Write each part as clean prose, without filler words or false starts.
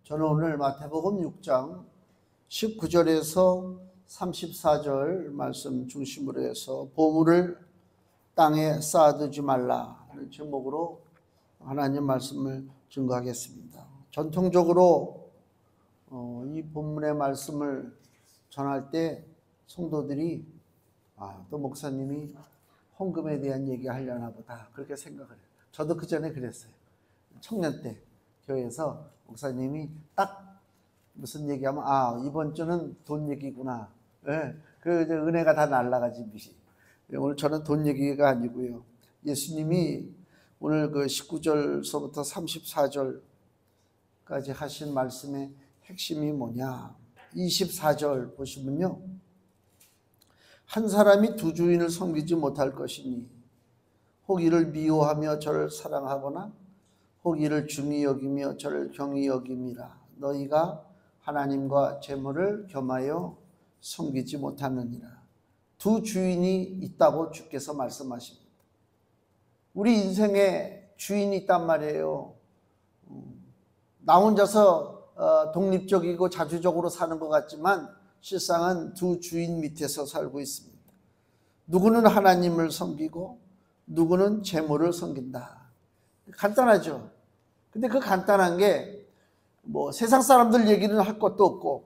저는 오늘 마태복음 6장 19절에서 34절 말씀 중심으로 해서 보물을 땅에 쌓아두지 말라 하는 제목으로 하나님 말씀을 증거하겠습니다. 전통적으로 이 본문의 말씀을 전할 때 성도들이 또 목사님이 헌금에 대한 얘기 하려나 보다 그렇게 생각을 해요. 저도 그 전에 그랬어요. 청년 때 교회에서 목사님이 딱 무슨 얘기하면 이번 주는 돈 얘기구나. 네, 그 은혜가 다 날아가지. 오늘 저는 돈 얘기가 아니고요. 예수님이 오늘 그 19절서부터 34절까지 하신 말씀의 핵심이 뭐냐? 24절 보시면요. 한 사람이 두 주인을 섬기지 못할 것이니 혹 이를 미워하며 저를 사랑하거나 혹 이를 중히 여기며 저를 경히 여김이라. 너희가 하나님과 재물을 겸하여 섬기지 못하느니라. 두 주인이 있다고 주께서 말씀하십니다. 우리 인생에 주인이 있단 말이에요. 나 혼자서 독립적이고 자주적으로 사는 것 같지만 실상은 두 주인 밑에서 살고 있습니다. 누구는 하나님을 섬기고 누구는 재물을 섬긴다. 간단하죠. 근데 그 간단한 게 세상 사람들 얘기는 할 것도 없고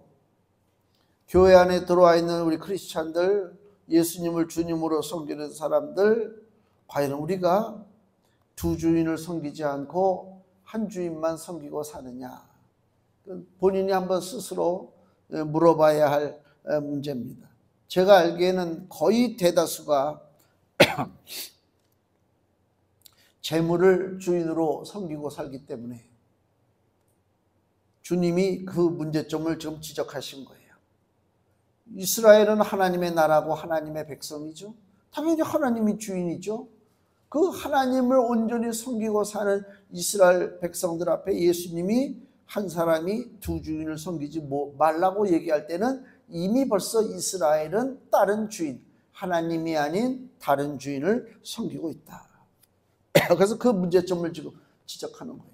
교회 안에 들어와 있는 우리 크리스찬들, 예수님을 주님으로 섬기는 사람들, 과연 우리가 두 주인을 섬기지 않고 한 주인만 섬기고 사느냐? 본인이 한번 스스로 물어봐야 할 문제입니다. 제가 알기에는 거의 대다수가 재물을 주인으로 섬기고 살기 때문에 주님이 그 문제점을 지금 지적하신 거예요. 이스라엘은 하나님의 나라고 하나님의 백성이죠. 당연히 하나님이 주인이죠. 그 하나님을 온전히 섬기고 사는 이스라엘 백성들 앞에 예수님이 한 사람이 두 주인을 섬기지 말라고 얘기할 때는 이미 벌써 이스라엘은 다른 주인, 하나님이 아닌 다른 주인을 섬기고 있다. 그래서 그 문제점을 지금 지적하는 거예요.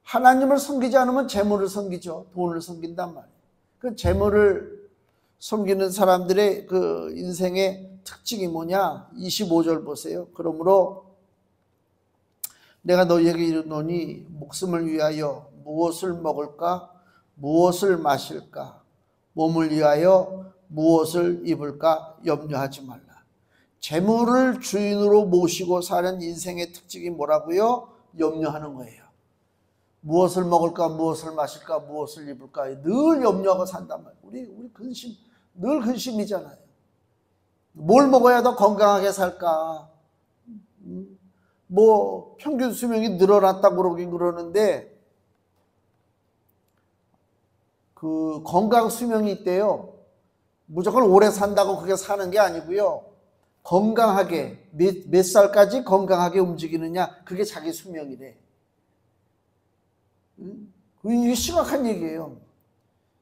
하나님을 섬기지 않으면 재물을 섬기죠. 돈을 섬긴단 말이에요. 그 재물을 섬기는 사람들의 그 인생의 특징이 뭐냐? 25절 보세요. 그러므로 내가 너희에게 이르노니 목숨을 위하여 무엇을 먹을까? 무엇을 마실까? 몸을 위하여 무엇을 입을까? 염려하지 말라. 재물을 주인으로 모시고 사는 인생의 특징이 뭐라고요? 염려하는 거예요. 무엇을 먹을까, 무엇을 마실까, 무엇을 입을까 늘 염려하고 산단 말이에요. 우리 늘 근심이잖아요. 뭘 먹어야 더 건강하게 살까? 평균 수명이 늘어났다고 그러긴 그러는데 그 건강 수명이 있대요. 무조건 오래 산다고 그게 사는 게 아니고요. 건강하게 몇 살까지 건강하게 움직이느냐 그게 자기 수명이래. 이게 심각한 얘기예요.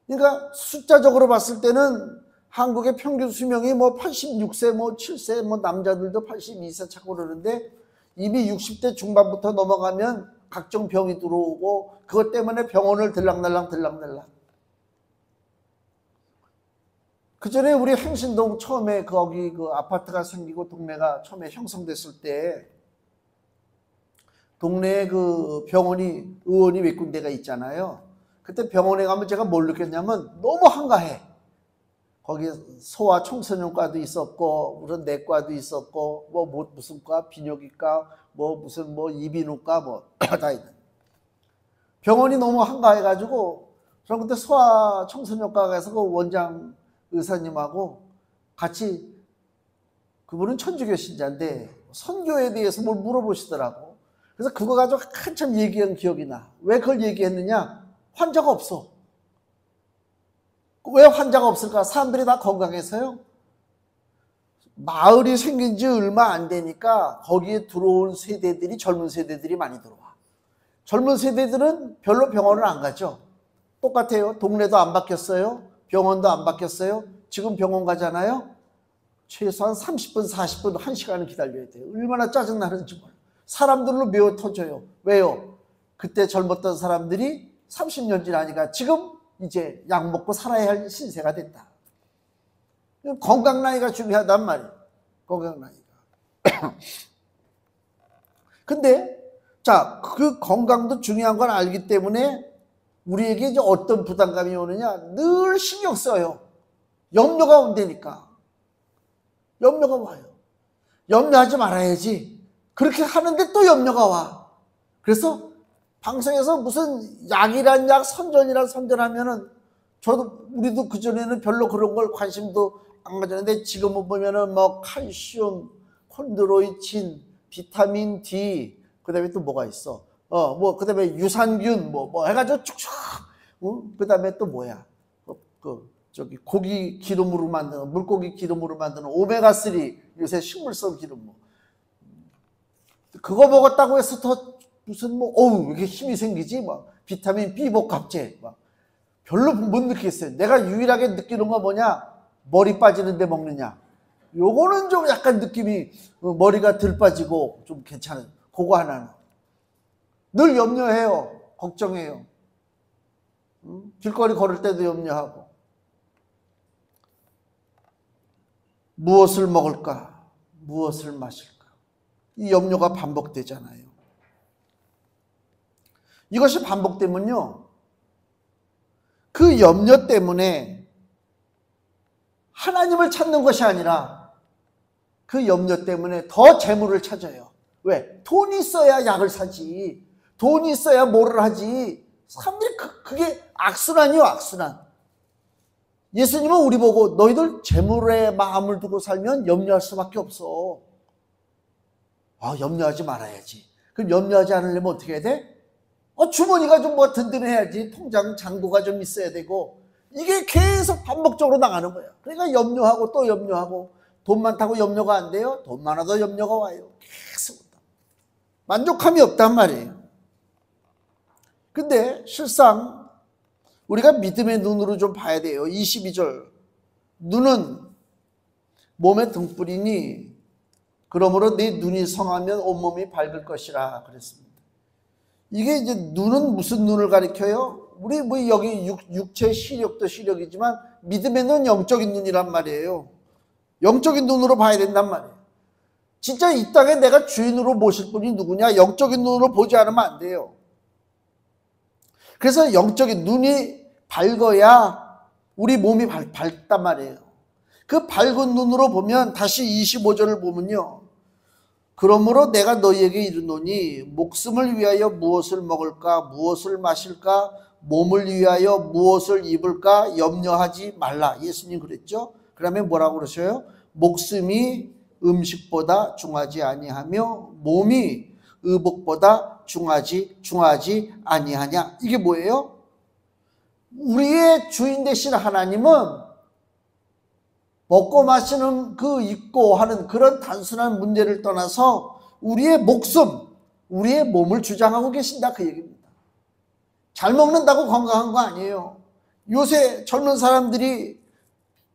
그러니까 숫자적으로 봤을 때는 한국의 평균 수명이 86세, 7세, 남자들도 82세 차고 그러는데 이미 60대 중반부터 넘어가면 각종 병이 들어오고 그것 때문에 병원을 들락날락. 그 전에 우리 행신동 처음에 거기 그 아파트가 생기고 동네가 처음에 형성됐을 때 동네에 그 병원이 의원이 몇 군데가 있잖아요. 그때 병원에 가면 제가 뭘 느꼈냐면 너무 한가해. 거기 소아 청소년과도 있었고 무슨 내과도 있었고 무슨 과 비뇨기과 무슨 이비인후과 다 있는. 병원이 너무 한가해가지고 저는 그때 소아 청소년과 가서 그 원장 의사님하고 같이 그분은 천주교 신자인데 선교에 대해서 뭘 물어보시더라고. 그래서 그거 가지고 한참 얘기한 기억이 나. 왜 그걸 얘기했느냐? 환자가 없어. 왜 환자가 없을까? 사람들이 다 건강해서요. 마을이 생긴 지 얼마 안 되니까 거기에 들어온 세대들이 젊은 세대들이 많이 들어와. 젊은 세대들은 별로 병원을 안 가죠. 똑같아요. 동네도 안 바뀌었어요. 병원도 안 바뀌었어요. 지금 병원 가잖아요. 최소한 30분, 40분, 1시간은 기다려야 돼요. 얼마나 짜증나는지 몰라요. 사람들로 메워 터져요. 왜요? 그때 젊었던 사람들이 30년 지나니까 지금 이제 약 먹고 살아야 할 신세가 됐다. 건강 나이가 중요하단 말이에요. 건강 나이가. 근데 자, 그 건강도 중요한 걸 알기 때문에 우리에게 이제 어떤 부담감이 오느냐? 늘 신경 써요. 염려가 온다니까. 염려가 와요. 염려하지 말아야지. 그렇게 하는데 또 염려가 와. 그래서 방송에서 무슨 약이란 약, 선전이란 선전하면은 저도 우리도 그전에는 별로 그런 걸 관심도 안 가졌는데 지금은 보면은 뭐 칼슘, 콘드로이친, 비타민 D, 그다음에 또 뭐가 있어? 뭐 그다음에 유산균 뭐 해가지고 쭉쭉. 그다음에 또 뭐야? 저기 고기 기름으로 만드는 물고기 기름으로 만드는 오메가3 요새 식물성 기름 뭐 그거 먹었다고 해서 더 무슨 뭐 어우 왜 이렇게 힘이 생기지? 막 비타민 B 복합제 막 별로 못 느끼겠어요. 내가 유일하게 느끼는 거 뭐냐? 머리 빠지는데 먹느냐? 요거는 좀 약간 느낌이 머리가 덜 빠지고 좀 괜찮아요. 그거 하나는 늘 염려해요. 걱정해요. 길거리 걸을 때도 염려하고 무엇을 먹을까? 무엇을 마실까? 이 염려가 반복되잖아요. 이것이 반복되면요. 그 염려 때문에 하나님을 찾는 것이 아니라 그 염려 때문에 더 재물을 찾아요. 왜? 돈이 있어야 약을 사지. 돈이 있어야 뭐를 하지. 사람들이 그게 악순환이요, 악순환. 예수님은 우리 보고 너희들 재물에 마음을 두고 살면 염려할 수밖에 없어. 염려하지 말아야지. 그럼 염려하지 않으려면 어떻게 해야 돼? 주머니가 좀 뭐 든든해야지. 통장 잔고가 좀 있어야 되고. 이게 계속 반복적으로 나가는 거야. 그러니까 염려하고 또 염려하고. 돈 많다고 염려가 안 돼요? 돈 많아도 염려가 와요. 계속. 만족함이 없단 말이에요. 근데 실상 우리가 믿음의 눈으로 좀 봐야 돼요. 22절. 눈은 몸의 등불이니 그러므로 네 눈이 성하면 온몸이 밝을 것이라 그랬습니다. 이게 이제 눈은 무슨 눈을 가리켜요? 우리 뭐 여기 육체 시력도 시력이지만 믿음의 눈은 영적인 눈이란 말이에요. 영적인 눈으로 봐야 된단 말이에요. 진짜 이 땅에 내가 주인으로 모실 분이 누구냐? 영적인 눈으로 보지 않으면 안 돼요. 그래서 영적인 눈이 밝아야 우리 몸이 밝단 말이에요. 그 밝은 눈으로 보면 다시 25절을 보면요. 그러므로 내가 너희에게 이르노니 목숨을 위하여 무엇을 먹을까 무엇을 마실까 몸을 위하여 무엇을 입을까 염려하지 말라. 예수님 그랬죠. 그다음에 뭐라고 그러셔요? 목숨이 음식보다 중하지 아니하며 몸이 의복보다 중하지 아니하냐. 이게 뭐예요? 우리의 주인 되신 하나님은 먹고 마시는 그 입고 하는 그런 단순한 문제를 떠나서 우리의 목숨, 우리의 몸을 주장하고 계신다 그 얘기입니다. 잘 먹는다고 건강한 거 아니에요. 요새 젊은 사람들이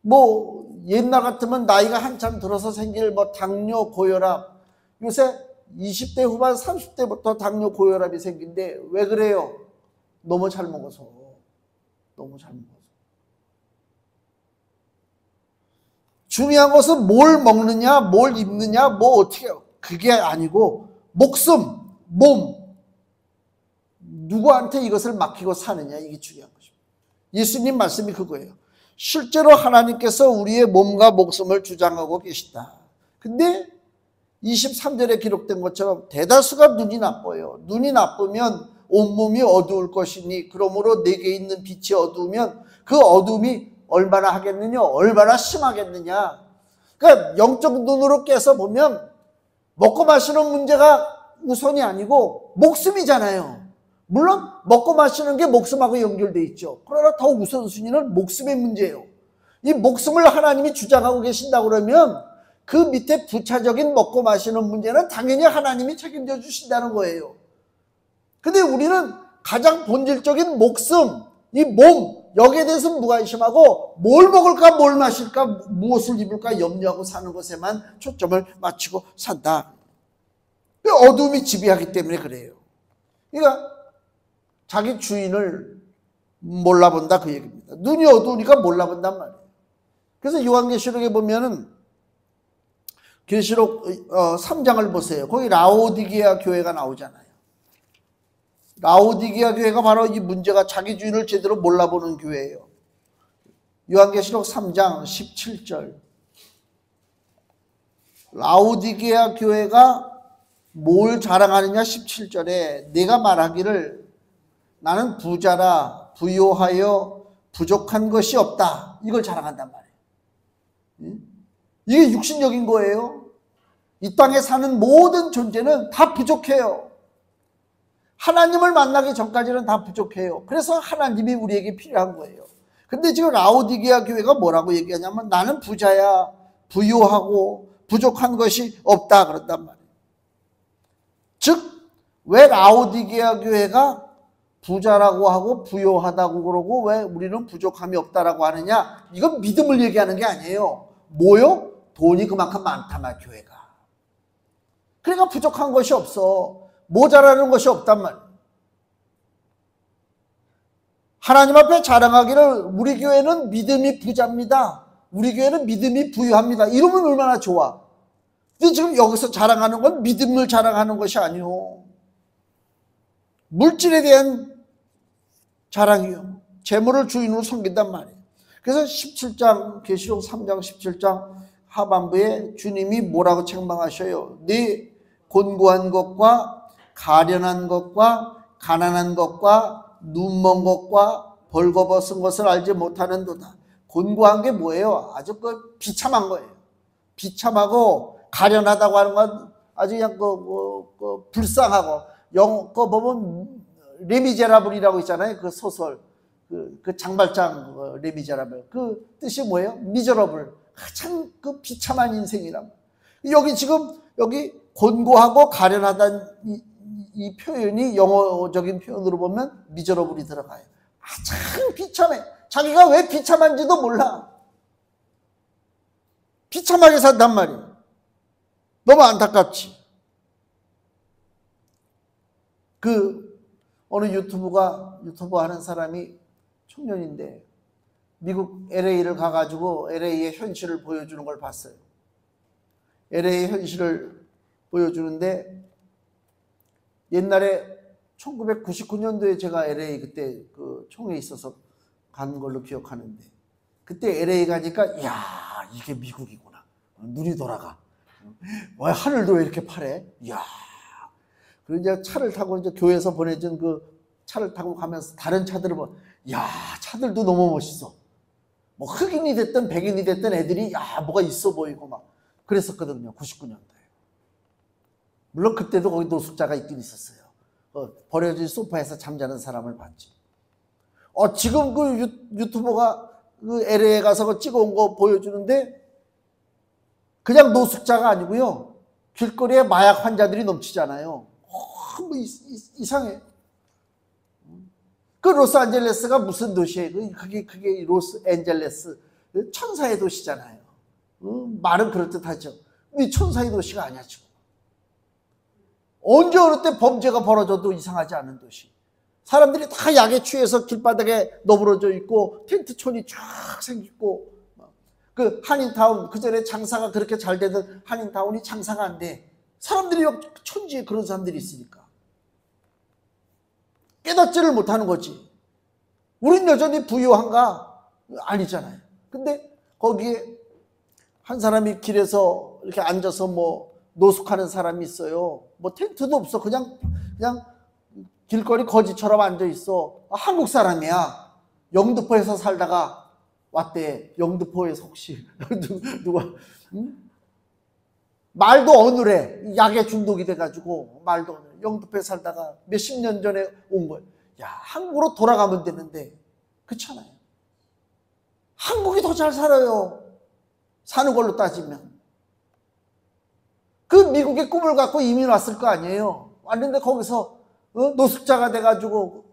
뭐 옛날 같으면 나이가 한참 들어서 생길 뭐 당뇨, 고혈압 요새 20대 후반 30대부터 당뇨, 고혈압이 생긴데 왜 그래요? 너무 잘 먹어서. 너무 잘 먹어서. 중요한 것은 뭘 먹느냐, 뭘 입느냐, 뭐 어떻게 해요. 그게 아니고 목숨, 몸 누구한테 이것을 맡기고 사느냐 이게 중요한 것입니다. 예수님 말씀이 그거예요. 실제로 하나님께서 우리의 몸과 목숨을 주장하고 계시다. 근데 23절에 기록된 것처럼 대다수가 눈이 나빠요. 눈이 나쁘면 온몸이 어두울 것이니 그러므로 내게 있는 빛이 어두우면 그 어둠이 얼마나 하겠느냐, 얼마나 심하겠느냐. 그러니까 영적 눈으로 깨서 보면 먹고 마시는 문제가 우선이 아니고 목숨이잖아요. 물론 먹고 마시는 게 목숨하고 연결돼 있죠. 그러나 더 우선순위는 목숨의 문제예요. 이 목숨을 하나님이 주장하고 계신다 그러면 그 밑에 부차적인 먹고 마시는 문제는 당연히 하나님이 책임져 주신다는 거예요. 근데 우리는 가장 본질적인 목숨, 이 몸, 여기에 대해서 무관심하고 뭘 먹을까 뭘 마실까 무엇을 입을까 염려하고 사는 것에만 초점을 맞추고 산다. 어둠이 지배하기 때문에 그래요. 그러니까 자기 주인을 몰라본다 그 얘기입니다. 눈이 어두우니까 몰라본단 말이에요. 그래서 요한계시록에 보면은 계시록 3장을 보세요. 거기 라오디게아 교회가 나오잖아요. 라오디게아 교회가 바로 이 문제가 자기 주인을 제대로 몰라보는 교회예요. 요한계시록 3장 17절. 라오디게아 교회가 뭘 자랑하느냐 17절에 내가 말하기를 나는 부자라 부요하여 부족한 것이 없다. 이걸 자랑한단 말이에요. 이게 육신적인 거예요. 이 땅에 사는 모든 존재는 다 부족해요. 하나님을 만나기 전까지는 다 부족해요. 그래서 하나님이 우리에게 필요한 거예요. 근데 지금 라오디게아 교회가 뭐라고 얘기하냐면 나는 부자야 부요하고 부족한 것이 없다 그런단 말이에요. 즉 왜 라오디게아 교회가 부자라고 하고 부요하다고 그러고 왜 우리는 부족함이 없다라고 하느냐? 이건 믿음을 얘기하는 게 아니에요. 뭐요? 돈이 그만큼 많다만 교회가. 그러니까 부족한 것이 없어. 모자라는 것이 없단 말이에요. 하나님 앞에 자랑하기를 우리 교회는 믿음이 부자입니다. 우리 교회는 믿음이 부유합니다. 이러면 얼마나 좋아. 근데 지금 여기서 자랑하는 건 믿음을 자랑하는 것이 아니요. 물질에 대한 자랑이요. 재물을 주인으로 섬긴단 말이에요. 그래서 17장 계시록 3장 17장 하반부에 주님이 뭐라고 책망하셔요? 네 곤고한 것과 가련한 것과 가난한 것과 눈먼 것과 벌거벗은 것을 알지 못하는도다. 곤고한 게 뭐예요? 아주 그 비참한 거예요. 비참하고 가련하다고 하는 건 아주 그냥 불쌍하고 그 보면 레미제라블이라고 있잖아요. 그 소설 그 장발장 레미제라블 그 뜻이 뭐예요? 미저러블. 가장 그 비참한 인생이란 여기 지금 여기 곤고하고 가련하다는 이 표현이 영어적인 표현으로 보면 미저러블이 들어가요. 참 비참해. 자기가 왜 비참한지도 몰라. 비참하게 산단 말이에요. 너무 안타깝지. 어느 유튜버 하는 사람이 청년인데 미국 LA를 가가지고 LA의 현실을 보여주는 걸 봤어요. LA의 현실을 보여주는데 옛날에 1999년도에 제가 LA 그때 그 총회 있어서 간 걸로 기억하는데 그때 LA 가니까 이야 이게 미국이구나. 눈이 돌아가. 와 하늘도 왜 이렇게 파래? 이야. 그리고 이제 차를 타고 이제 교회에서 보내준 그 차를 타고 가면서 다른 차들을 보면 야 차들도 너무 멋있어. 뭐 흑인이 됐든 백인이 됐든 애들이 야 뭐가 있어 보이고 막 그랬었거든요. 99년도에. 물론 그때도 거기 노숙자가 있긴 있었어요. 버려진 소파에서 잠자는 사람을 봤죠. 지금 그 유튜버가 그 LA에 가서 찍어온 거 보여주는데 그냥 노숙자가 아니고요. 길거리에 마약 환자들이 넘치잖아요. 뭐 이상해. 그 로스앤젤레스가 무슨 도시예요? 그게 로스앤젤레스 천사의 도시잖아요. 말은 그럴듯하죠. 이 천사의 도시가 아니야 지금. 언제 어느 때 범죄가 벌어져도 이상하지 않은 도시. 사람들이 다 약에 취해서 길바닥에 너부러져 있고 텐트촌이 쫙 생기고 그 한인타운 그전에 장사가 그렇게 잘 되던 한인타운이 장사가 안 돼. 사람들이 천지에 그런 사람들이 있으니까 깨닫지를 못하는 거지. 우린 여전히 부유한가? 아니잖아요. 근데 거기에 한 사람이 길에서 이렇게 앉아서 뭐 노숙하는 사람이 있어요. 뭐 텐트도 없어. 그냥 길거리 거지처럼 앉아 있어. 한국 사람이야. 영등포에서 살다가 왔대. 영등포에서 혹시 누가 말도 어눌해. 약에 중독이 돼가지고 말도 어눌해. 영등포에 살다가 몇십 년 전에 온 거예요. 야 한국으로 돌아가면 되는데 그렇잖아요. 한국이 더 잘 살아요. 사는 걸로 따지면. 그 미국의 꿈을 갖고 이민 왔을 거 아니에요. 왔는데 거기서 노숙자가 돼가지고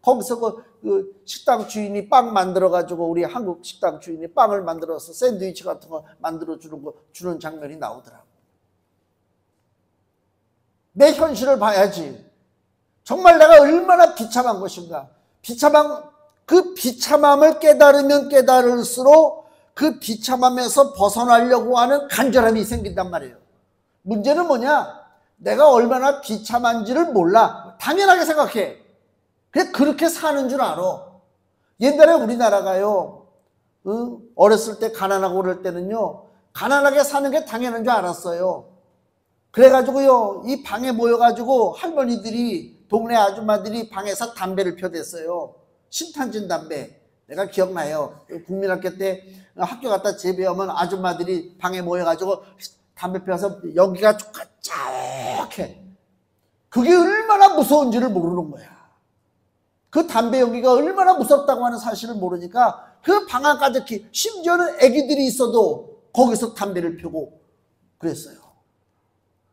거기서 그 식당 주인이 빵 만들어가지고 우리 한국 식당 주인이 빵을 만들어서 샌드위치 같은 거 만들어 주는 장면이 나오더라고. 내 현실을 봐야지. 정말 내가 얼마나 비참한 것인가. 그 비참함을 깨달으면 깨달을수록 그 비참함에서 벗어나려고 하는 간절함이 생긴단 말이에요. 문제는 뭐냐? 내가 얼마나 비참한지를 몰라. 당연하게 생각해. 그렇게 사는 줄 알아. 옛날에 우리나라가요, 어렸을 때 가난하고 그럴 때는요, 가난하게 사는 게 당연한 줄 알았어요. 그래가지고요, 이 방에 모여가지고 할머니들이, 동네 아줌마들이 방에서 담배를 펴댔어요. 신탄진 담배. 내가 기억나요. 국민학교 때 학교 갔다 집에 오면 아줌마들이 방에 모여가지고 담배 펴서 연기가 쫙해. 그게 얼마나 무서운지를 모르는 거야. 그 담배 연기가 얼마나 무섭다고 하는 사실을 모르니까 그 방 안까지, 심지어는 애기들이 있어도 거기서 담배를 펴고 그랬어요.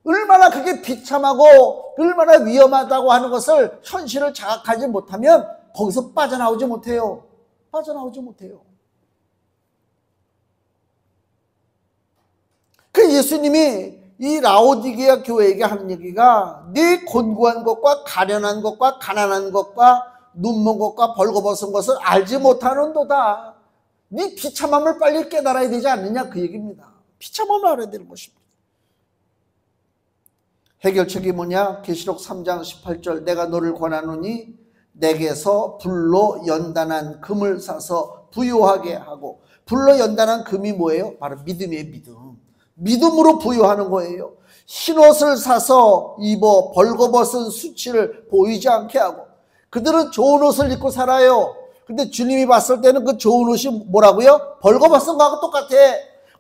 얼마나 그게 비참하고 얼마나 위험하다고 하는 것을, 현실을 자각하지 못하면 거기서 빠져나오지 못해요. 그 예수님이 이 라오디게아 교회에게 하는 얘기가, 네 곤고한 것과 가련한 것과 가난한 것과 눈먼 것과 벌거벗은 것을 알지 못하는도다. 네 비참함을 빨리 깨달아야 되지 않느냐, 그 얘기입니다. 비참함을 알아야 되는 것입니다. 해결책이 뭐냐? 계시록 3장 18절, 내가 너를 권하노니 내게서 불로 연단한 금을 사서 부유하게 하고. 불로 연단한 금이 뭐예요? 바로 믿음이에요. 믿음으로 부유하는 거예요. 흰옷을 사서 입어 벌거벗은 수치를 보이지 않게 하고. 그들은 좋은 옷을 입고 살아요. 근데 주님이 봤을 때는 그 좋은 옷이 뭐라고요? 벌거벗은 거하고 똑같아.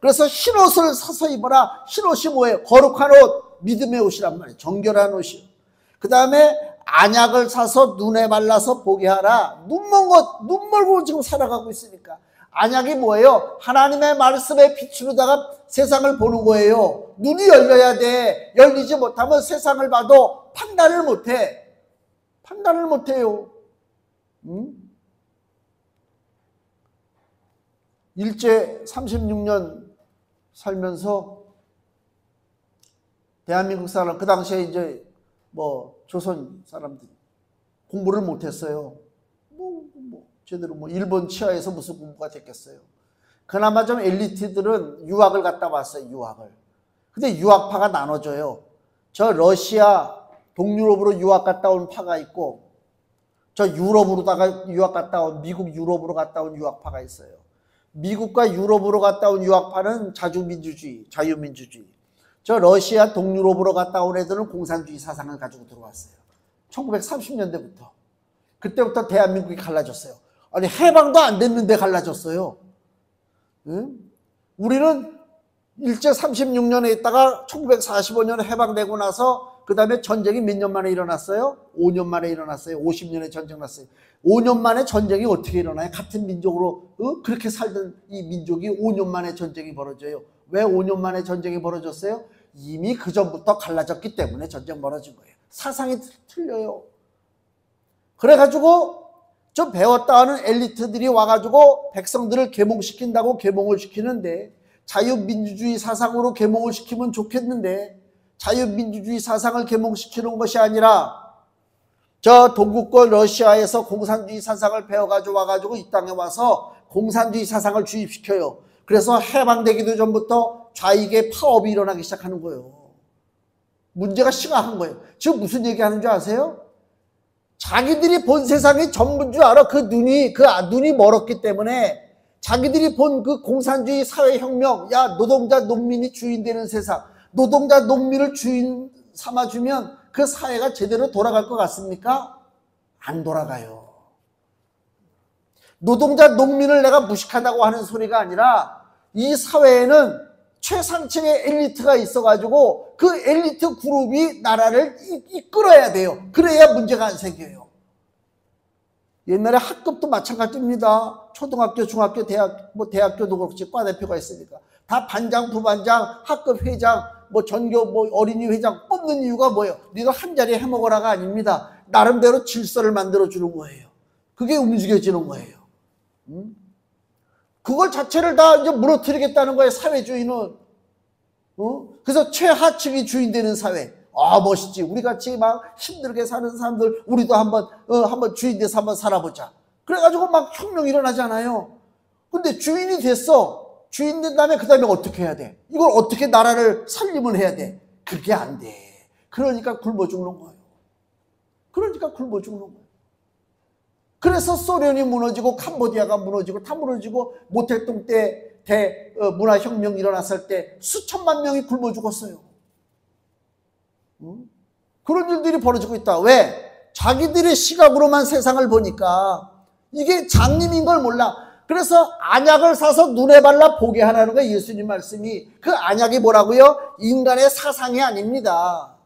그래서 흰옷을 사서 입어라. 흰옷이 뭐예요? 거룩한 옷, 믿음의 옷이란 말이에요. 정결한 옷이요. 그 다음에 안약을 사서 눈에 발라서 보게 하라. 눈 멀고 지금 살아가고 있으니까. 안약이 뭐예요? 하나님의 말씀에 비추다가 세상을 보는 거예요. 눈이 열려야 돼. 열리지 못하면 세상을 봐도 판단을 못해요. 일제 36년 살면서 대한민국 사람, 그 당시에 이제 조선 사람들이 공부를 못했어요. 제대로 일본 치하에서 무슨 공부가 됐겠어요. 그나마 좀 엘리트들은 유학을 갔다 왔어요. 근데 유학파가 나눠져요. 저 러시아 동유럽으로 유학 갔다 온 파가 있고, 저 유럽으로다가 유학 갔다 온, 미국 유럽으로 갔다 온 유학파가 있어요. 미국과 유럽으로 갔다 온 유학파는 자유민주주의. 저 러시아 동유럽으로 갔다 온 애들은 공산주의 사상을 가지고 들어왔어요. 1930년대부터. 그때부터 대한민국이 갈라졌어요. 아니, 해방도 안 됐는데 갈라졌어요. 응? 우리는 일제 36년에 있다가 1945년에 해방되고 나서 그 다음에 전쟁이 몇 년 만에 일어났어요? 5년 만에 일어났어요. 50년에 전쟁 났어요. 5년 만에 전쟁이 어떻게 일어나요? 같은 민족으로 그렇게 살던 이 민족이 5년 만에 전쟁이 벌어져요. 왜 5년 만에 전쟁이 벌어졌어요? 이미 그 전부터 갈라졌기 때문에 전쟁 벌어진 거예요. 사상이 틀려요. 그래가지고 좀 배웠다 하는 엘리트들이 와가지고 백성들을 계몽시킨다고 계몽을 시키는데, 자유민주주의 사상으로 계몽을 시키면 좋겠는데, 자유민주주의 사상을 계몽시키는 것이 아니라 저 동구권 러시아에서 공산주의 사상을 배워가지고 와가지고 이 땅에 와서 공산주의 사상을 주입시켜요. 그래서 해방되기도 전부터 좌익의 파업이 일어나기 시작하는 거예요. 문제가 심각한 거예요. 지금 무슨 얘기하는 줄 아세요? 자기들이 본 세상이 전부인 줄 알아. 그 눈이 멀었기 때문에 자기들이 본 그 공산주의 사회혁명, 야, 노동자 농민이 주인 되는 세상, 노동자 농민을 주인 삼아주면 그 사회가 제대로 돌아갈 것 같습니까? 안 돌아가요. 노동자 농민을 내가 무식하다고 하는 소리가 아니라, 이 사회에는 최상층의 엘리트가 있어가지고 그 엘리트 그룹이 나라를 이끌어야 돼요. 그래야 문제가 안 생겨요. 옛날에 학급도 마찬가지입니다. 초등학교, 중학교, 대학교도 그렇지, 과대표가 있으니까 다 반장, 부반장, 학급 회장, 전교, 어린이 회장 뽑는 이유가 뭐예요? 니들 한 자리 해먹으라가 아닙니다. 나름대로 질서를 만들어주는 거예요. 그게 움직여지는 거예요. 그걸 자체를 다 이제 무너뜨리겠다는 거예요, 사회주의는. 그래서 최하층이 주인 되는 사회. 멋있지. 우리 같이 막 힘들게 사는 사람들, 우리도 한번 주인 돼서 한번 살아보자. 그래가지고 막 혁명이 일어나잖아요. 근데 주인이 됐어. 주인 된 다음에 그 다음에 어떻게 해야 돼? 이걸 어떻게 나라를 살림을 해야 돼? 그게 안 돼. 그러니까 굶어 죽는 거예요. 그러니까 굶어 죽는 거예요. 그래서 소련이 무너지고 캄보디아가 무너지고 다 무너지고 모택동 때 문화혁명이 일어났을 때 수천만 명이 굶어 죽었어요. 그런 일들이 벌어지고 있다. 왜? 자기들의 시각으로만 세상을 보니까 이게 장님인 걸 몰라. 그래서 안약을 사서 눈에 발라 보게 하라는 거예요. 예수님 말씀이. 그 안약이 뭐라고요? 인간의 사상이 아닙니다.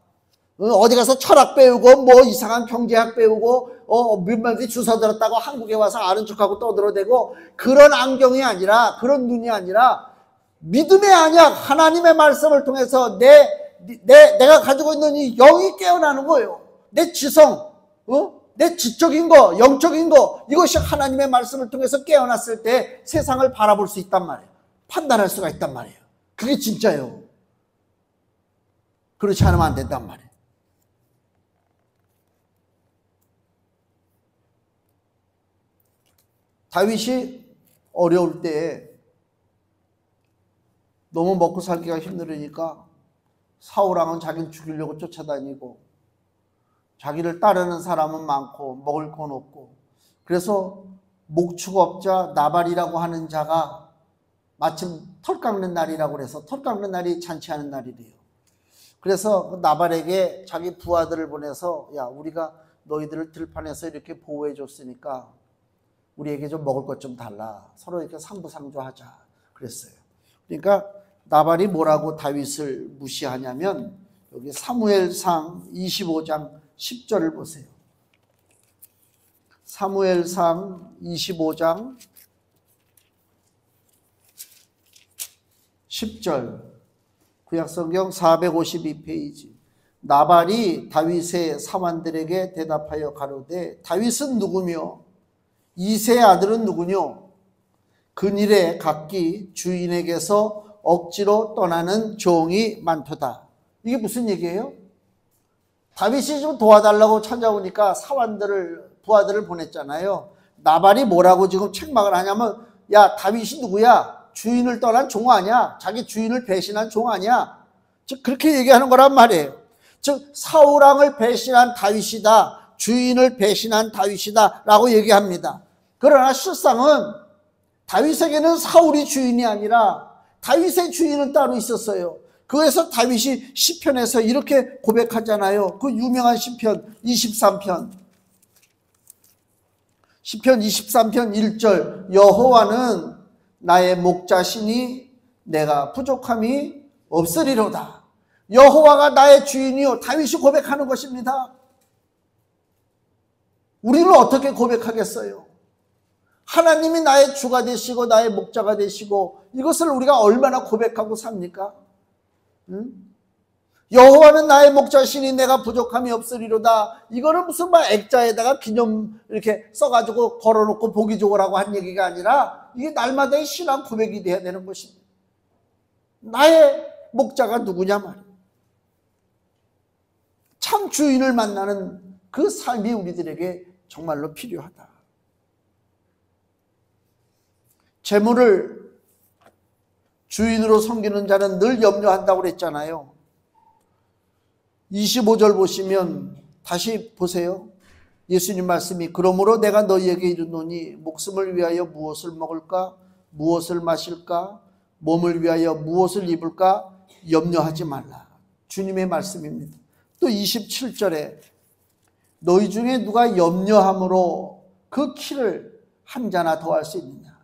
어디 가서 철학 배우고 뭐 이상한 경제학 배우고 몇몇 주워 들었다고 한국에 와서 아는 척하고 떠들어대고 그런 안경이 아니라, 그런 눈이 아니라 믿음의 안약, 하나님의 말씀을 통해서 내가 가지고 있는 이 영이 깨어나는 거예요. 내 지성, 내 지적인 거, 영적인 거, 이것이 하나님의 말씀을 통해서 깨어났을 때 세상을 바라볼 수 있단 말이에요. 판단할 수가 있단 말이에요. 그게 진짜예요. 그렇지 않으면 안 된단 말이에요. 다윗이 어려울 때 너무 먹고 살기가 힘들으니까 사울왕은 자기를 죽이려고 쫓아다니고 자기를 따르는 사람은 많고 먹을 건 없고, 그래서 목축업자 나발이라고 하는 자가 마침 털 깎는 날이라고 해서 털 깎는 날이 잔치하는 날이래요. 그래서 나발에게 자기 부하들을 보내서 야, 우리가 너희들을 들판에서 이렇게 보호해 줬으니까 우리에게 좀 먹을 것 좀 달라. 서로 이렇게 상부상조하자 그랬어요. 그러니까 나발이 뭐라고 다윗을 무시하냐면 여기 사무엘상 25장 10절을 보세요. 사무엘상 25장 10절, 구약성경 452페이지. 나발이 다윗의 사환들에게 대답하여 가로되 다윗은 누구며 이새의 아들은 누구뇨? 근일에 각기 주인에게서 억지로 떠나는 종이 많도다. 이게 무슨 얘기예요? 다윗이 좀 도와달라고 찾아오니까 부하들을 보냈잖아요. 나발이 뭐라고 지금 책망을 하냐면, 야, 다윗이 누구야? 주인을 떠난 종 아니야? 자기 주인을 배신한 종 아니야? 즉 그렇게 얘기하는 거란 말이에요. 즉 사울왕을 배신한 다윗이다, 주인을 배신한 다윗이다 라고 얘기합니다. 그러나 실상은 다윗에게는 사울이 주인이 아니라 다윗의 주인은 따로 있었어요. 그래서 다윗이 시편에서 이렇게 고백하잖아요. 그 유명한 시편 23편. 시편 23편 1절. 여호와는 나의 목자시니 내가 부족함이 없으리로다. 여호와가 나의 주인이요. 다윗이 고백하는 것입니다. 우리는 어떻게 고백하겠어요? 하나님이 나의 주가 되시고 나의 목자가 되시고, 이것을 우리가 얼마나 고백하고 삽니까? 여호와는 나의 목자시니 내가 부족함이 없으리로다. 이거는 무슨 막 액자에다가 기념 이렇게 써가지고 걸어놓고 보기 좋으라고 한 얘기가 아니라 이게 날마다의 신앙 고백이 돼야 되는 것입니다. 나의 목자가 누구냐 말이에요. 참 주인을 만나는 그 삶이 우리들에게 정말로 필요하다. 재물을 주인으로 섬기는 자는 늘 염려한다고 그랬잖아요. 25절 보시면 다시 보세요. 예수님 말씀이 그러므로 내가 너희에게 이르노니 목숨을 위하여 무엇을 먹을까 무엇을 마실까 몸을 위하여 무엇을 입을까 염려하지 말라. 주님의 말씀입니다. 또 27절에 너희 중에 누가 염려함으로 그 키를 한 자나 더할 수 있느냐.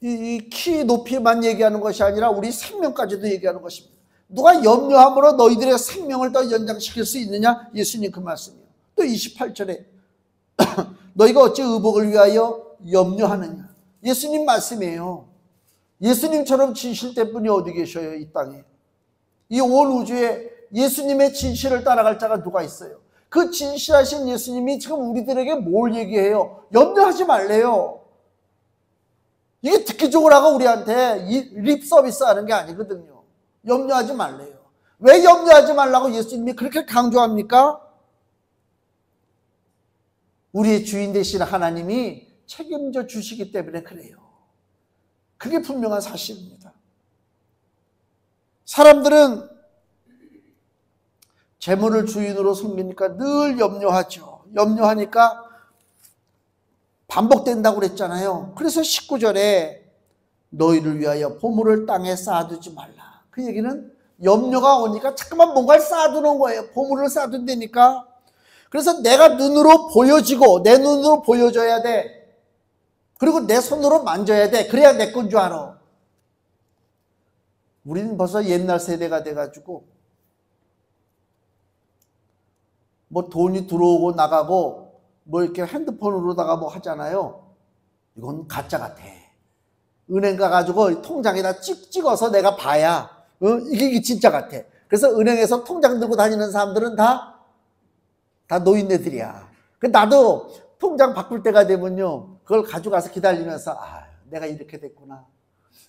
이 키 높이만 얘기하는 것이 아니라 우리 생명까지도 얘기하는 것입니다. 누가 염려함으로 너희들의 생명을 더 연장시킬 수 있느냐? 예수님 그 말씀이에요. 또 28절에 너희가 어찌 의복을 위하여 염려하느냐? 예수님 말씀이에요. 예수님처럼 진실된 분이 어디 계셔요? 이 땅에. 이 온 우주에 예수님의 진실을 따라갈 자가 누가 있어요? 그 진실하신 예수님이 지금 우리들에게 뭘 얘기해요? 염려하지 말래요. 이게 듣기 좋으라고 우리한테 립 서비스 하는 게 아니거든요. 염려하지 말래요. 왜 염려하지 말라고 예수님이 그렇게 강조합니까? 우리의 주인 되신 하나님이 책임져 주시기 때문에 그래요. 그게 분명한 사실입니다. 사람들은 재물을 주인으로 섬기니까 늘 염려하죠. 염려하니까 반복된다고 그랬잖아요. 그래서 19절에 너희를 위하여 보물을 땅에 쌓아두지 말라. 그 얘기는 염려가 오니까 자꾸만 뭔가를 쌓아두는 거예요. 보물을 쌓아둔다니까. 그래서 내가 눈으로 보여지고 내 눈으로 보여줘야 돼. 그리고 내 손으로 만져야 돼. 그래야 내 건 줄 알아. 우리는 벌써 옛날 세대가 돼가지고 뭐 돈이 들어오고 나가고 뭐 이렇게 핸드폰으로다가 뭐 하잖아요. 이건 가짜 같아. 은행 가가지고 통장에다 찍어서 내가 봐야 이게 진짜 같아. 그래서 은행에서 통장 들고 다니는 사람들은 다 노인네들이야. 나도 통장 바꿀 때가 되면요, 그걸 가져가서 기다리면서 내가 이렇게 됐구나.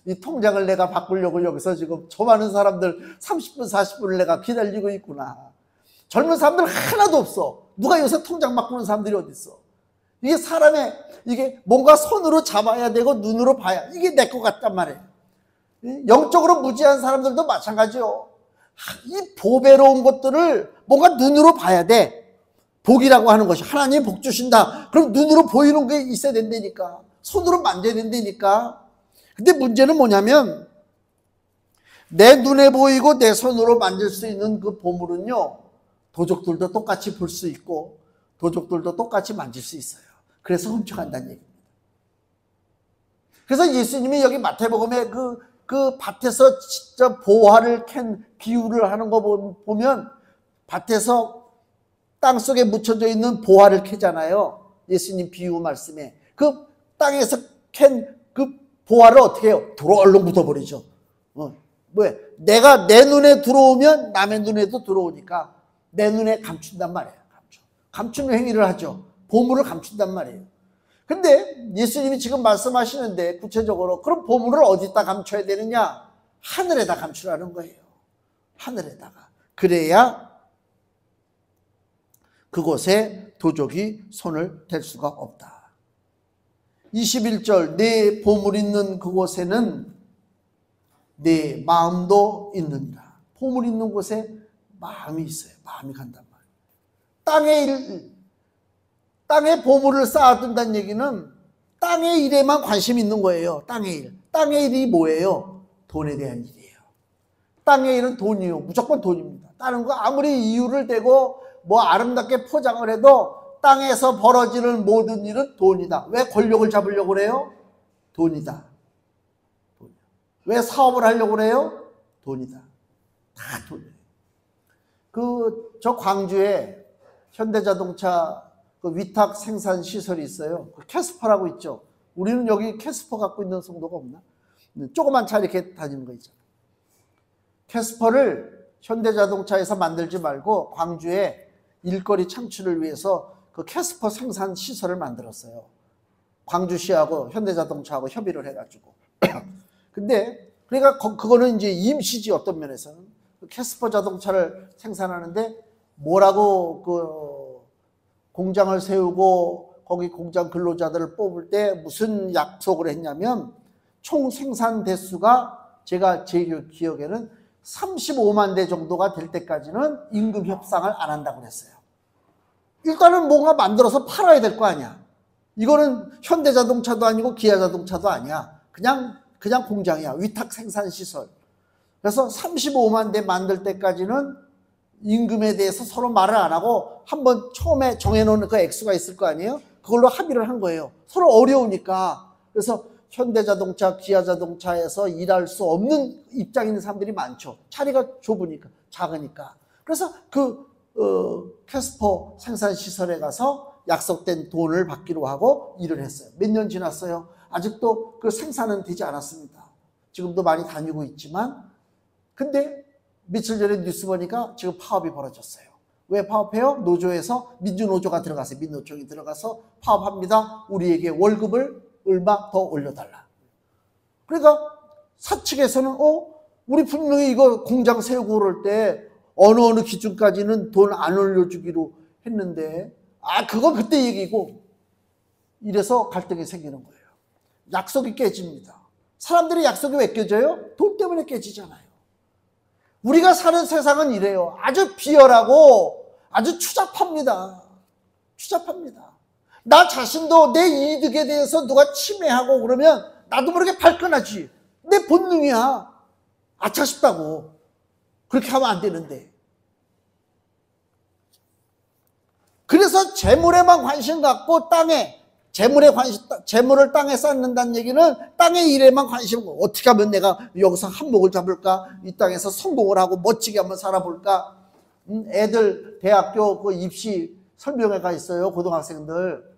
이 통장을 내가 바꾸려고 여기서 지금 저 많은 사람들 30분 40분을 내가 기다리고 있구나. 젊은 사람들 하나도 없어. 누가 요새 통장 바꾸는 사람들이 어디 있어? 이게 이게 뭔가 손으로 잡아야 되고 눈으로 봐야 이게 내 것 같단 말이에요. 영적으로 무지한 사람들도 마찬가지요. 이 보배로운 것들을 뭔가 눈으로 봐야 돼. 복이라고 하는 것이 하나님이 복 주신다. 그럼 눈으로 보이는 게 있어야 된다니까. 손으로 만져야 된다니까. 근데 문제는 뭐냐면 내 눈에 보이고 내 손으로 만질 수 있는 그 보물은요, 도적들도 똑같이 볼 수 있고 도적들도 똑같이 만질 수 있어요. 그래서 훔쳐간다는 얘기입니다. 그래서 예수님이 여기 마태복음에 그 밭에서 진짜 보화를 캔 비유를 하는 거 보면 밭에서 땅속에 묻혀져 있는 보화를 캐잖아요. 예수님 비유 말씀에. 그 땅에서 캔 그 보화를 어떻게 해요? 돌로 얼른 묻어버리죠. 왜? 내가 내 눈에 들어오면 남의 눈에도 들어오니까 내 눈에 감춘단 말이에요. 감추는 행위를 하죠. 보물을 감춘단 말이에요. 근데 예수님이 지금 말씀하시는데 구체적으로 그럼 보물을 어디다 감춰야 되느냐? 하늘에다 감추라는 거예요. 하늘에다가. 그래야 그곳에 도적이 손을 댈 수가 없다. 21절 내 보물 있는 그곳에는 내 마음도 있느니라. 보물 있는 곳에 마음이 있어요. 마음이 간단 말이에요. 땅에 보물을 쌓아둔다는 얘기는 땅의 일에만 관심이 있는 거예요. 땅의 일. 땅의 일이 뭐예요? 돈에 대한 일이에요. 땅의 일은 돈이요. 무조건 돈입니다. 다른 거 아무리 이유를 대고 뭐 아름답게 포장을 해도 땅에서 벌어지는 모든 일은 돈이다. 왜 권력을 잡으려고 그래요? 돈이다. 왜 사업을 하려고 그래요? 돈이다. 다 돈이에요. 저 광주에 현대자동차 그 위탁 생산 시설이 있어요. 그 캐스퍼라고 있죠. 우리는 여기 캐스퍼 갖고 있는 성도가 없나? 조그만 차 이렇게 다니는 거 있잖아요. 캐스퍼를 현대자동차에서 만들지 말고 광주에 일거리 창출을 위해서 그 캐스퍼 생산 시설을 만들었어요. 광주시하고 현대자동차하고 협의를 해가지고. 근데 그러니까 그거는 이제 임시지. 어떤 면에서는 캐스퍼 자동차를 생산하는데 뭐라고 그 공장을 세우고 거기 공장 근로자들을 뽑을 때 무슨 약속을 했냐면 총 생산 대수가 제가 제 기억에는 35만 대 정도가 될 때까지는 임금 협상을 안 한다고 그랬어요. 일단은 뭔가 만들어서 팔아야 될 거 아니야. 이거는 현대자동차도 아니고 기아자동차도 아니야. 그냥 공장이야. 위탁 생산 시설. 그래서 35만 대 만들 때까지는 임금에 대해서 서로 말을 안 하고 한번 처음에 정해놓은 그 액수가 있을 거 아니에요? 그걸로 합의를 한 거예요. 서로 어려우니까. 그래서 현대자동차, 기아자동차에서 일할 수 없는 입장에 있는 사람들이 많죠. 자리가 좁으니까, 작으니까. 그래서 캐스퍼 생산시설에 가서 약속된 돈을 받기로 하고 일을 했어요. 몇 년 지났어요. 아직도 그 생산은 되지 않았습니다. 지금도 많이 다니고 있지만, 근데 며칠 전에 뉴스 보니까 지금 파업이 벌어졌어요. 왜 파업해요? 노조에서 민주노조가 들어가서 민노총이 들어가서 파업합니다. 우리에게 월급을 얼마 더 올려달라. 그러니까 사측에서는 우리 분명히 이거 공장 세우고 그럴 때 어느 기준까지는 돈 안 올려주기로 했는데, 그건 그때 얘기고, 이래서 갈등이 생기는 거예요. 약속이 깨집니다. 사람들이 약속이 왜 깨져요? 돈 때문에 깨지잖아요. 우리가 사는 세상은 이래요. 아주 비열하고 아주 추잡합니다. 추잡합니다. 나 자신도 내 이득에 대해서 누가 침해하고 그러면 나도 모르게 발끈하지. 내 본능이야. 아차 싶다고. 그렇게 하면 안 되는데. 그래서 재물에만 관심 갖고 재물을 땅에 쌓는다는 얘기는 땅의 일에만 관심, 어떻게 하면 내가 여기서 한몫을 잡을까? 이 땅에서 성공을 하고 멋지게 한번 살아볼까? 애들 대학교 그 입시 설명회가 있어요. 고등학생들.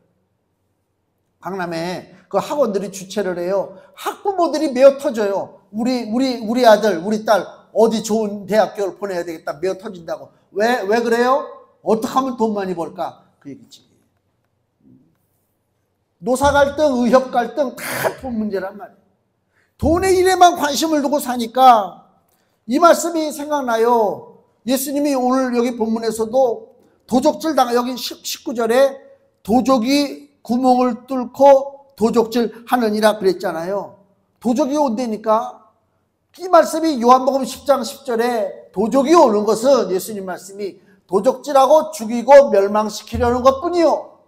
강남에 그 학원들이 주최를 해요. 학부모들이 메어 터져요. 우리 아들, 우리 딸 어디 좋은 대학교를 보내야 되겠다. 메어 터진다고. 왜 그래요? 어떻게 하면 돈 많이 벌까? 그 얘기지. 노사 갈등, 의협 갈등 다 돈 문제란 말이에요. 돈의 일에만 관심을 두고 사니까 이 말씀이 생각나요. 예수님이 오늘 여기 본문에서도 도적질 여기 19절에 도적이 구멍을 뚫고 도적질 하느니라 그랬잖아요. 도적이 온다니까. 이 말씀이 요한복음 10장 10절에 도적이 오는 것은 예수님 말씀이 도적질하고 죽이고 멸망시키려는 것뿐이요.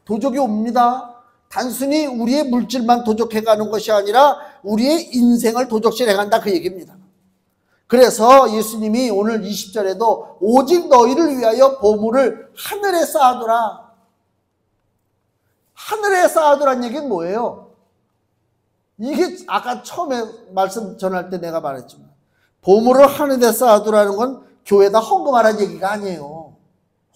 도적이 옵니다. 단순히 우리의 물질만 도적해가는 것이 아니라 우리의 인생을 도적질해간다 그 얘기입니다. 그래서 예수님이 오늘 20절에도 오직 너희를 위하여 보물을 하늘에 쌓아두라. 하늘에 쌓아두라는 얘기는 뭐예요? 이게 아까 처음에 말씀 전할 때 내가 말했지만 보물을 하늘에 쌓아두라는 건 교회에다 헌금하라는 얘기가 아니에요.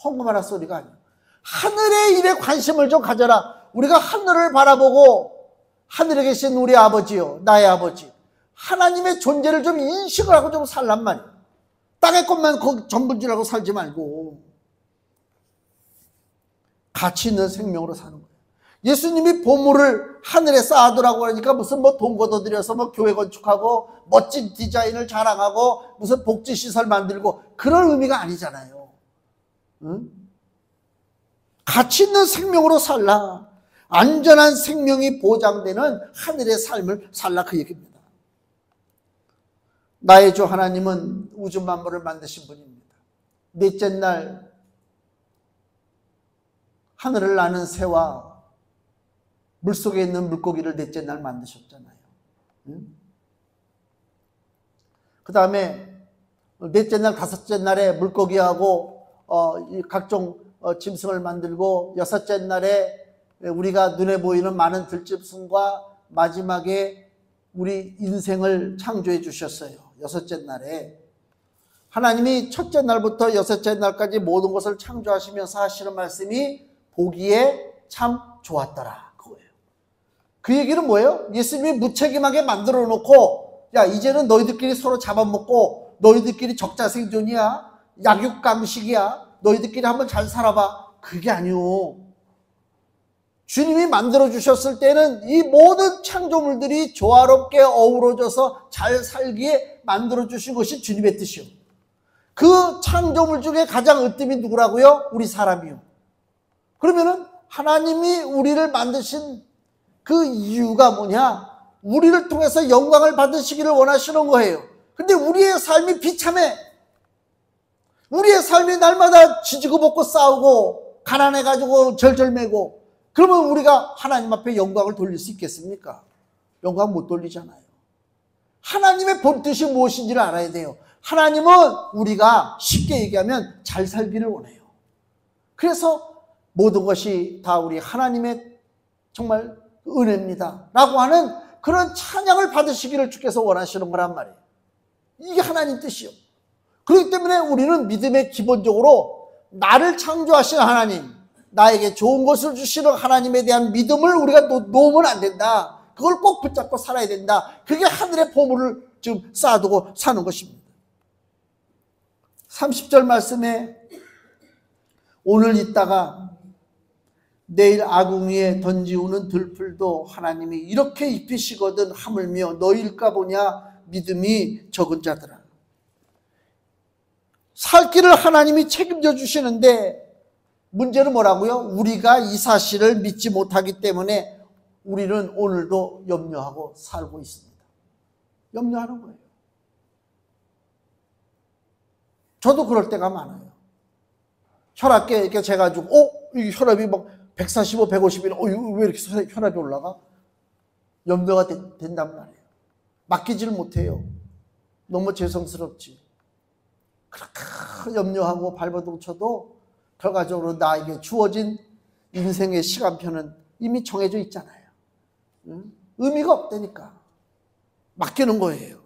헌금하라 소리가 아니에요. 하늘의 일에 관심을 좀 가져라. 우리가 하늘을 바라보고 하늘에 계신 우리 아버지요, 나의 아버지, 하나님의 존재를 좀 인식을 하고 좀 살란 말이에요. 땅의 것만 전부인 줄 알고 살지 말고 가치 있는 생명으로 사는 거예요. 예수님이 보물을 하늘에 쌓아두라고 하니까 무슨 돈 걷어들여서 교회 건축하고 멋진 디자인을 자랑하고 무슨 복지시설 만들고 그런 의미가 아니잖아요. 응? 가치 있는 생명으로 살라. 안전한 생명이 보장되는 하늘의 삶을 살라 그 얘기입니다. 나의 주 하나님은 우주 만물을 만드신 분입니다. 넷째 날 하늘을 나는 새와 물속에 있는 물고기를 넷째 날 만드셨잖아요. 그 다음에 넷째 날, 다섯째 날에 물고기하고 각종 짐승을 만들고 여섯째 날에 우리가 눈에 보이는 많은 들짐승과 마지막에 우리 인생을 창조해 주셨어요. 여섯째 날에 하나님이 첫째 날부터 여섯째 날까지 모든 것을 창조하시면서 하시는 말씀이 보기에 참 좋았더라 그거예요. 그 얘기는 뭐예요? 예수님이 무책임하게 만들어 놓고 야 이제는 너희들끼리 서로 잡아먹고 너희들끼리 적자생존이야, 약육강식이야, 너희들끼리 한번 잘 살아봐. 그게 아니요. 주님이 만들어 주셨을 때는 이 모든 창조물들이 조화롭게 어우러져서 잘 살기에 만들어 주신 것이 주님의 뜻이요. 그 창조물 중에 가장 으뜸이 누구라고요? 우리 사람이요. 그러면은 하나님이 우리를 만드신 그 이유가 뭐냐? 우리를 통해서 영광을 받으시기를 원하시는 거예요. 근데 우리의 삶이 비참해. 우리의 삶이 날마다 지지고 볶고 싸우고 가난해가지고 절절매고 그러면 우리가 하나님 앞에 영광을 돌릴 수 있겠습니까? 영광 못 돌리잖아요. 하나님의 본뜻이 무엇인지를 알아야 돼요. 하나님은 우리가 쉽게 얘기하면 잘 살기를 원해요. 그래서 모든 것이 다 우리 하나님의 정말 은혜입니다 라고 하는 그런 찬양을 받으시기를 주께서 원하시는 거란 말이에요. 이게 하나님 뜻이요. 그렇기 때문에 우리는 믿음의 기본적으로 나를 창조하신 하나님, 나에게 좋은 것을 주시는 하나님에 대한 믿음을 우리가 놓으면 안 된다. 그걸 꼭 붙잡고 살아야 된다. 그게 하늘의 보물을 지금 쌓아두고 사는 것입니다. 30절 말씀에 오늘 있다가 내일 아궁이에 던지우는 들풀도 하나님이 이렇게 입히시거든 하물며 너희일까 보냐. 믿음이 적은 자들아. 살 길을 하나님이 책임져 주시는데 문제는 뭐라고요? 우리가 이 사실을 믿지 못하기 때문에 우리는 오늘도 염려하고 살고 있습니다. 염려하는 거예요. 저도 그럴 때가 많아요. 혈압계 이렇게 재가지고, 이 혈압이 막 145, 150이나, 왜 이렇게 혈압이 올라가? 염려가 된단 말이에요. 맡기지를 못해요. 너무 죄송스럽지. 그렇게 염려하고 발버둥 쳐도 결과적으로 나에게 주어진 인생의 시간표는 이미 정해져 있잖아요. 의미가 없다니까. 맡기는 거예요.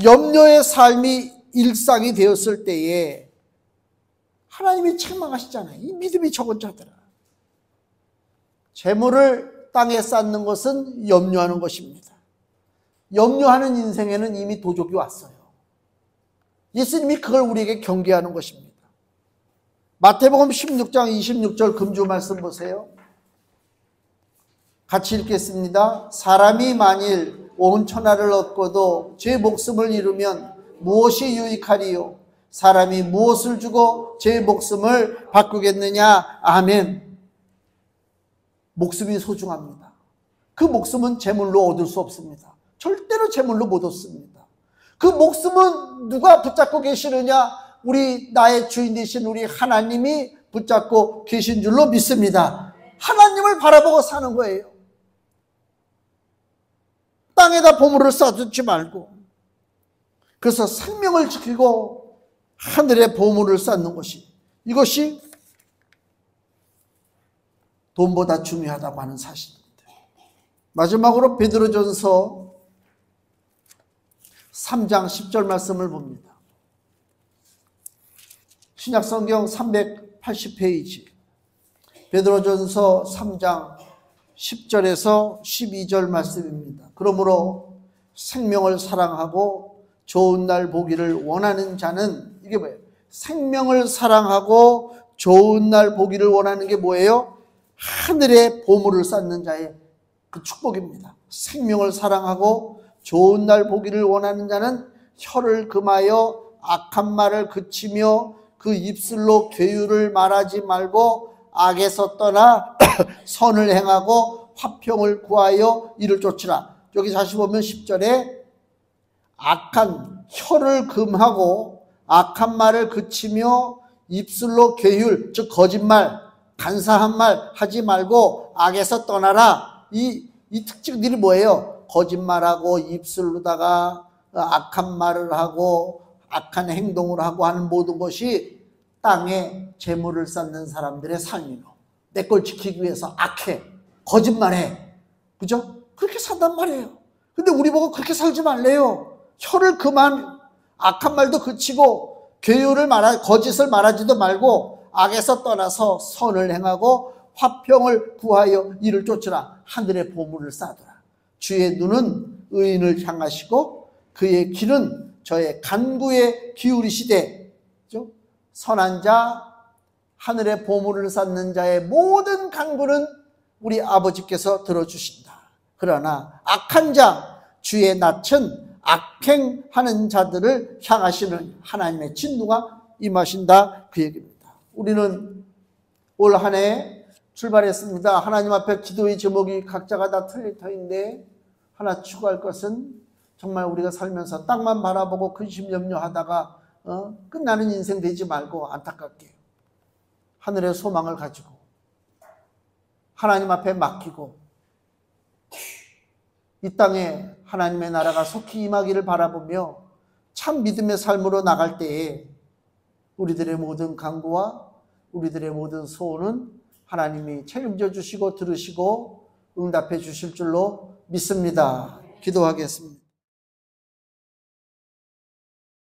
염려의 삶이 일상이 되었을 때에 하나님이 책망하시잖아요. 이 믿음이 적은 자들아. 재물을 땅에 쌓는 것은 염려하는 것입니다. 염려하는 인생에는 이미 도적이 왔어요. 예수님이 그걸 우리에게 경계하는 것입니다. 마태복음 16장 26절 금주 말씀 보세요. 같이 읽겠습니다. 사람이 만일 온 천하를 얻고도 제 목숨을 잃으면 무엇이 유익하리요? 사람이 무엇을 주고 제 목숨을 바꾸겠느냐? 아멘. 목숨이 소중합니다. 그 목숨은 재물로 얻을 수 없습니다. 절대로 재물로 못 얻습니다. 그 목숨은 누가 붙잡고 계시느냐? 나의 주인 되신 우리 하나님이 붙잡고 계신 줄로 믿습니다. 하나님을 바라보고 사는 거예요. 땅에다 보물을 쌓아두지 말고, 그래서 생명을 지키고 하늘에 보물을 쌓는 것이, 이것이 돈보다 중요하다고 하는 사실입니다. 마지막으로 베드로전서 3장 10절 말씀을 봅니다. 신약성경 380페이지 베드로전서 3장 10절에서 12절 말씀입니다. 그러므로 생명을 사랑하고 좋은 날 보기를 원하는 자는, 이게 뭐예요? 생명을 사랑하고 좋은 날 보기를 원하는 게 뭐예요? 하늘에 보물을 쌓는 자의 그 축복입니다. 생명을 사랑하고 좋은 날 보기를 원하는 자는 혀를 금하여 악한 말을 그치며 그 입술로 괴유를 말하지 말고 악에서 떠나 선을 행하고 화평을 구하여 이를 쫓으라. 여기 다시 보면 10절에 악한 혀를 금하고 악한 말을 그치며 입술로 괴율, 즉 거짓말, 간사한 말 하지 말고 악에서 떠나라. 이 특징들이 뭐예요? 거짓말하고 입술로다가 악한 말을 하고 악한 행동을 하고 하는 모든 것이 땅에 재물을 쌓는 사람들의 삶이고, 내 걸 지키기 위해서 악해, 거짓말해, 그죠? 그렇게 산단 말이에요. 근데 우리 보고 그렇게 살지 말래요. 혀를 그만, 악한 말도 그치고 괴유를 거짓을 말하지도 말고 악에서 떠나서 선을 행하고 화평을 구하여 이를 쫓으라. 하늘의 보물을 쌓아두라. 주의 눈은 의인을 향하시고 그의 길은 저의 간구에 기울이시되, 선한 자, 하늘의 보물을 쌓는 자의 모든 간구는 우리 아버지께서 들어주신다. 그러나 악한 자, 주의 낯은 악행하는 자들을 향하시는 하나님의 진노가 임하신다, 그 얘기입니다. 우리는 올 한 해 출발했습니다. 하나님 앞에 기도의 제목이 각자가 다 틀릴 터인데, 하나 추구할 것은 정말 우리가 살면서 땅만 바라보고 근심 염려하다가 끝나는 인생 되지 말고, 안타깝게 하늘의 소망을 가지고 하나님 앞에 맡기고 이 땅에 하나님의 나라가 속히 임하기를 바라보며 참 믿음의 삶으로 나갈 때에 우리들의 모든 간구와 우리들의 모든 소원은 하나님이 책임져 주시고 들으시고 응답해 주실 줄로 믿습니다. 기도하겠습니다.